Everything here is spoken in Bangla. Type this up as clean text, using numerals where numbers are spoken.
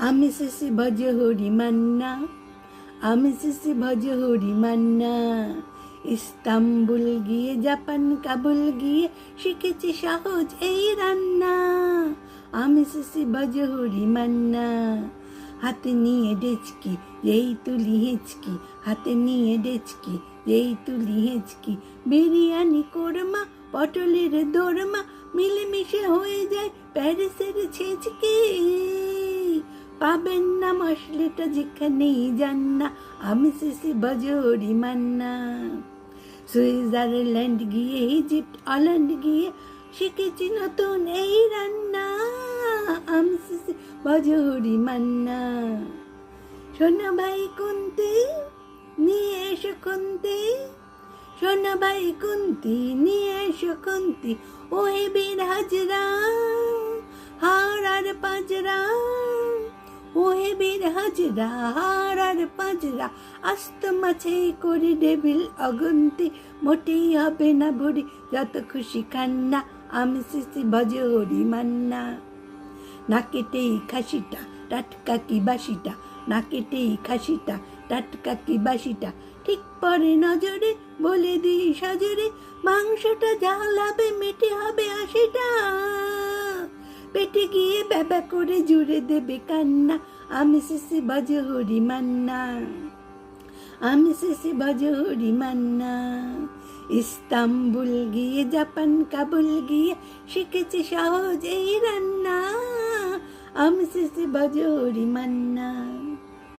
আমি শিশি ভজ হরি মান্না, আমি শিশি ভজ হরি মান্না। ইস্তাম্বুল গিয়ে জাপান কাবুল গিয়ে শিখেছি সহজ এই রান্না। আমি শিশি ভজ হরি মান্না। হাতে নিয়ে ডেচকি যেই তুলি হেঁচকি, হাতে নিয়ে ডেচকি যেই তুলি হেঁচকি। বিরিয়ানি কোরমা পটলের দোরমা মিলেমিশে হয়ে যায় প্যারিসের ছেঁচকি। পাবেন না মশলাটা যেখানেই যান না, আমি শিশি ভজ হরি মান্না। সুইজারল্যান্ড গিয়ে ইজিপ্ট অল্যান্ড গিয়ে শিখেছি নতুন এই রান্না। আমি শিশি ভজ হরি মান্না। সোনা ভাই কুন্তি নিয়ে এসো খুন্তি, সোনা ভাই কুন্তি নিয়ে এসো খুন্তি। ওই বীর হাজরা হার আর পাজরা, ওই বীর হাজরা হার আর পাজরা। আস্ত মাছে করে ডেবিল অগন্তি, মোটেই হবে না ভরি যত খুশি খান্না। আমি শিশি ভজ হরি মান্না। না কেটেই খাসিটা টাটকা কি বাসিটা, না কেটেই খাসিটা টাটকা কি বাসিটা। ঠিক পরে নজরে বলে দিই সজরে, মাংসটা ঝাল হবে মেটে হবে আশিটা। পেটে গিয়ে ব্যাবা করে জুড়ে দেবে কান্না। আমি শিশি ভজ হরি মান্না, আমি শিশি ভজ হরি মান্না। ইস্তাম্বুল গিয়ে জাপান কাবুল গিয়ে শিখেছি সহজ এই রান্না। আমি শিশি ভজ হরি মান্না।